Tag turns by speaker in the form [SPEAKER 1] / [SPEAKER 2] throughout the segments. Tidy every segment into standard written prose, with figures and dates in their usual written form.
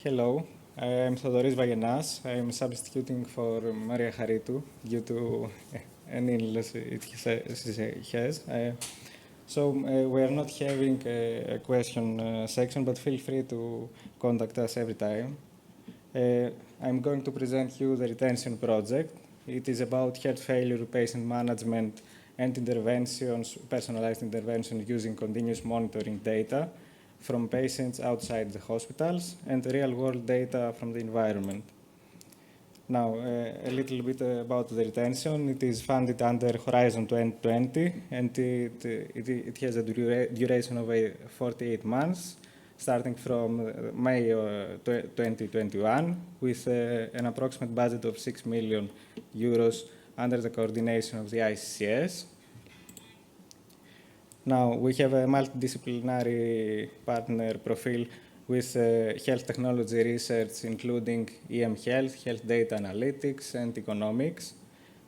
[SPEAKER 1] Hello, I'm Theodoros Vagenas. I'm substituting for Maria Haritou due to an illness she has. We are not having a question section, but feel free to contact us every time. I'm going to present you the retention project. It is about heart failure patient management and interventions, personalized intervention using continuous monitoring data from patients outside the hospitals and real-world data from the environment. Now, a little bit about the retention. It is funded under Horizon 2020, and it has a duration of 48 months, starting from May 2021, with an approximate budget of 6 million euros under the coordination of the ICCS. Now, we have a multidisciplinary partner profile with health technology research, including EM health, health data analytics, and economics,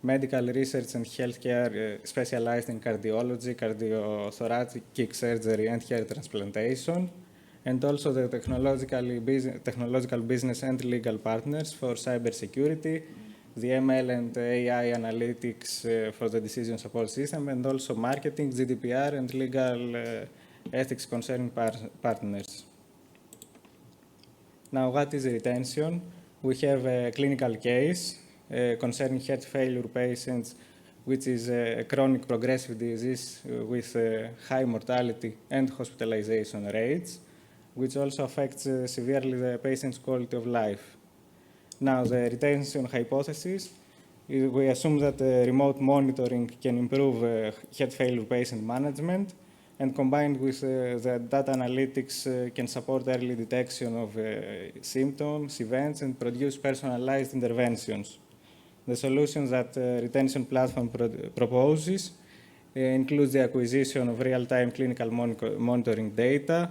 [SPEAKER 1] medical research and healthcare specialized in cardiology, cardiothoracic surgery, and hair transplantation, and also the technological business and legal partners for cybersecurity, the ML and AI analytics for the decision support system, and also marketing, GDPR, and legal ethics concerning partners. Now, what is retention? We have a clinical case concerning heart failure patients, which is a chronic progressive disease with high mortality and hospitalization rates, which also affects severely the patient's quality of life. Now, the retention hypothesis, we assume that remote monitoring can improve heart failure patient management, and combined with the data analytics can support early detection of symptoms, events, and produce personalized interventions. The solutions that retention platform proposes includes the acquisition of real-time clinical monitoring data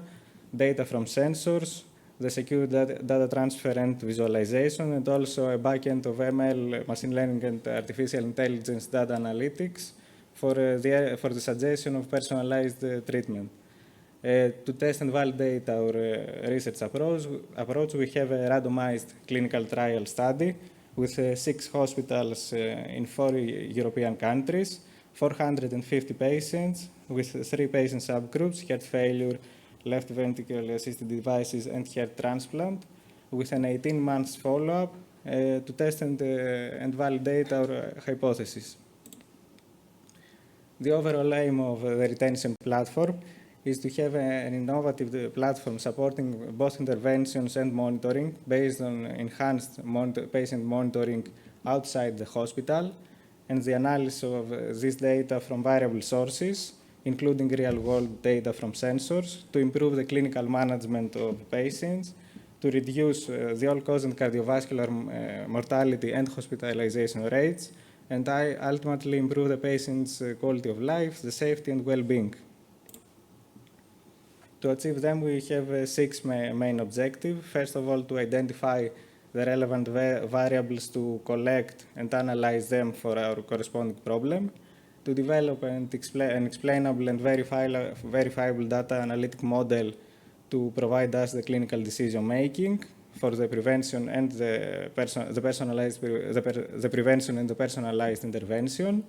[SPEAKER 1] from sensors, the secure data transfer and visualization, and also a backend of ML, machine learning, and artificial intelligence data analytics for the suggestion of personalized treatment. To test and validate our research approach, we have a randomized clinical trial study with 6 hospitals in 4 European countries, 450 patients with 3 patient subgroups: heart failure, left ventricle assisted devices, and heart transplant, with an 18 months follow-up to test and validate our hypothesis. The overall aim of the retention platform is to have an innovative platform supporting both interventions and monitoring based on enhanced patient monitoring outside the hospital and the analysis of this data from variable sources, including real-world data from sensors, to improve the clinical management of patients, to reduce the all-cause and cardiovascular mortality and hospitalization rates, and ultimately improve the patient's quality of life, the safety, and well-being. To achieve them, we have 6 main objectives. First of all, to identify the relevant variables to collect and analyze them for our corresponding problem, to develop an explainable and verifiable data analytic model to provide us the clinical decision making for the prevention and the prevention and the personalized intervention.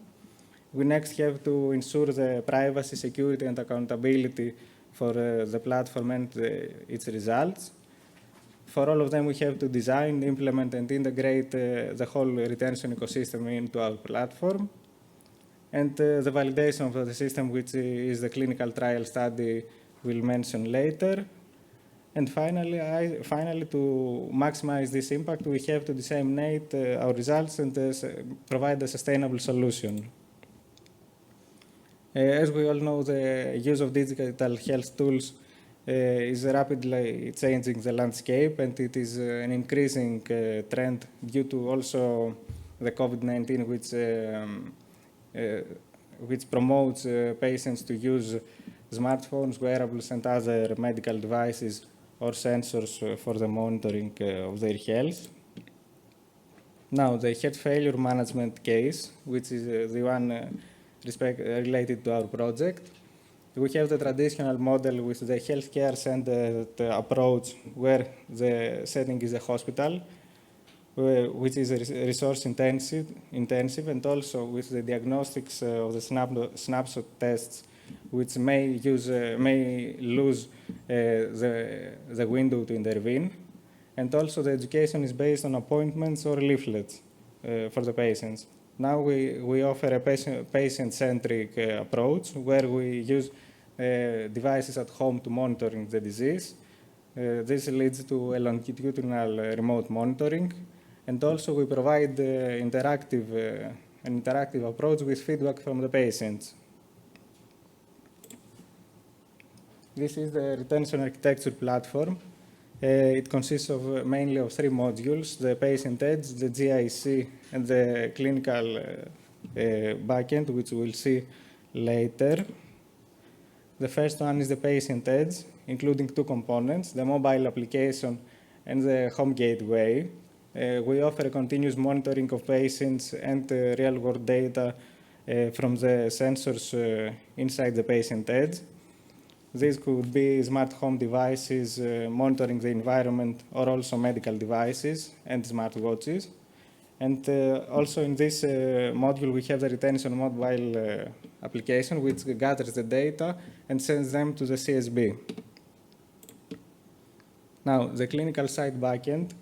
[SPEAKER 1] We next have to ensure the privacy, security, and accountability for the platform and its results. For all of them, we have to design, implement, and integrate the whole retention ecosystem into our platform. And the validation of the system, which is the clinical trial study we'll mention later. And finally, to maximize this impact, we have to disseminate our results and provide a sustainable solution. As we all know, the use of digital health tools is rapidly changing the landscape, and it is an increasing trend due to also the COVID-19, which promotes patients to use smartphones, wearables, and other medical devices or sensors for the monitoring of their health. Now, the heart failure management case, which is the one related to our project, We have the traditional model with the healthcare-centered approach, where the setting is a hospital, which is resource intensive, and also with the diagnostics of the snapshot tests, which may lose the window to intervene. And also the education is based on appointments or leaflets for the patients. Now we offer a patient-centric approach where we use devices at home to monitoring the disease. This leads to a longitudinal remote monitoring. And also we provide an interactive approach with feedback from the patients. This is the retention architecture platform. It consists of mainly of 3 modules: the patient edge, the GIC, and the clinical backend, which we'll see later. The first one is the patient edge, including 2 components: the mobile application and the home gateway. We offer a continuous monitoring of patients and real-world data from the sensors inside the patient edge. These could be smart home devices monitoring the environment, or also medical devices and smartwatches. And also in this module, we have the retention mobile application, which gathers the data and sends them to the CSB. Now, the clinical side backend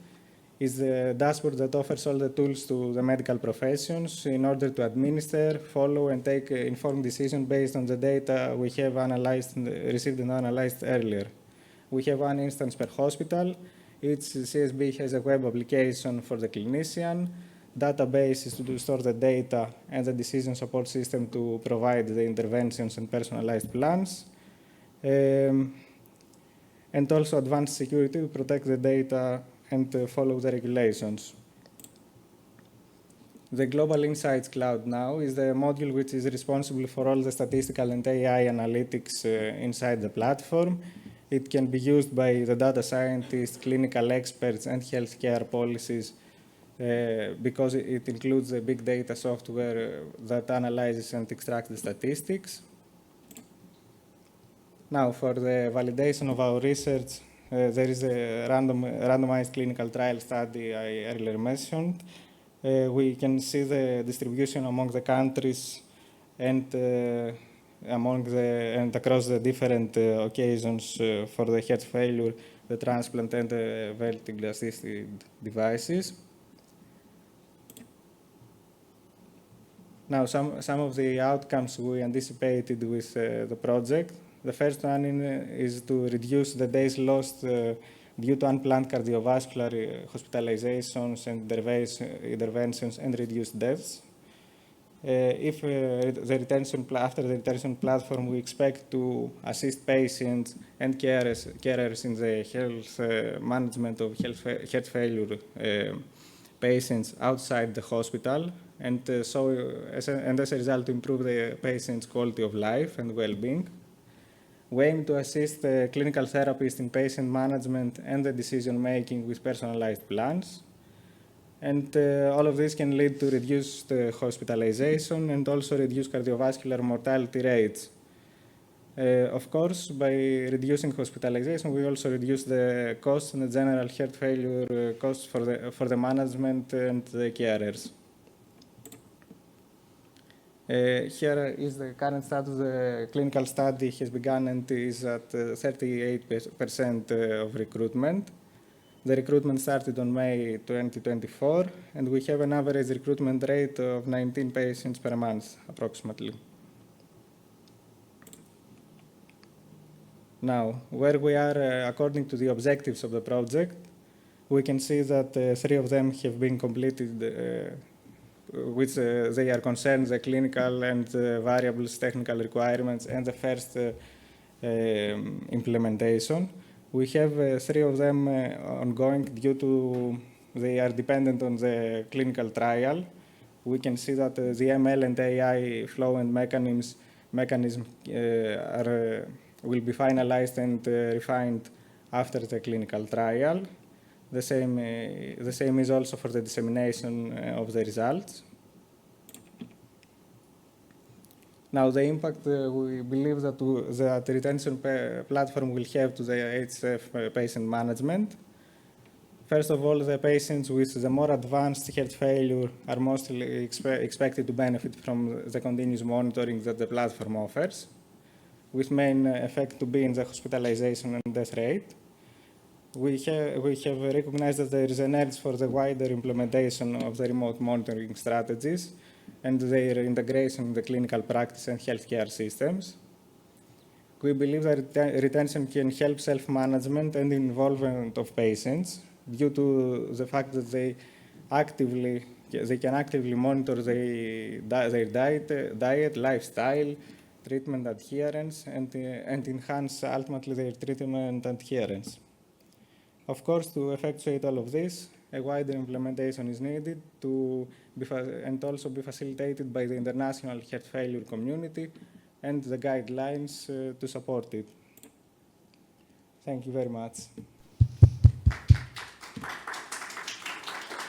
[SPEAKER 1] is the dashboard that offers all the tools to the medical professions in order to administer, follow, and take informed decisions based on the data we have received and analyzed earlier. We have 1 instance per hospital. Each CSB has a web application for the clinician, databases to store the data, and the decision support system to provide the interventions and personalized plans. And also advanced security to protect the data and follow the regulations. The Global Insights Cloud now is the module which is responsible for all the statistical and AI analytics inside the platform. It can be used by the data scientists, clinical experts, and healthcare policies because it includes the big data software that analyzes and extracts the statistics. Now, for the validation of our research, there is a randomized clinical trial study I earlier mentioned. We can see the distribution among the countries and across the different occasions for the heart failure, the transplant, and the vertically assisted devices. Now, some of the outcomes we anticipated with the project. The first one is to reduce the days lost due to unplanned cardiovascular hospitalizations and interventions, and reduce deaths. If after the retention platform, we expect to assist patients and carers in the health management of heart failure patients outside the hospital, and as a result, to improve the patient's quality of life and well-being. We aim to assist clinical therapists in patient management and the decision-making with personalized plans. And all of this can lead to reduced hospitalization and also reduce cardiovascular mortality rates. Of course, by reducing hospitalization, we also reduce the costs and the general heart failure costs for the management and the carers. Here is the current status. The clinical study has begun and is at 38% of recruitment. The recruitment started on May 2024, and we have an average recruitment rate of 19 patients per month, approximately. Now, where we are according to the objectives of the project, we can see that 3 of them have been completed, which they are concerned, the clinical and variables technical requirements, and the first implementation. We have 3 of them ongoing due to they are dependent on the clinical trial. We can see that the ML and AI flow and mechanism will be finalized and refined after the clinical trial. The same is also for the dissemination of the results. Now, the impact we believe that the retention platform will have to the HF patient management. First of all, the patients with the more advanced heart failure are mostly expected to benefit from the continuous monitoring that the platform offers, with main effect to be in the hospitalization and death rate. We have recognized that there is an urge for the wider implementation of the remote monitoring strategies and their integration in the clinical practice and healthcare systems. We believe that retention can help self-management and involvement of patients due to the fact that they can actively monitor their diet, lifestyle, treatment adherence, and enhance ultimately their treatment adherence. Of course, to effectuate all of this, a wider implementation is needed and also be facilitated by the international heart failure community and the guidelines to support it. Thank you very much.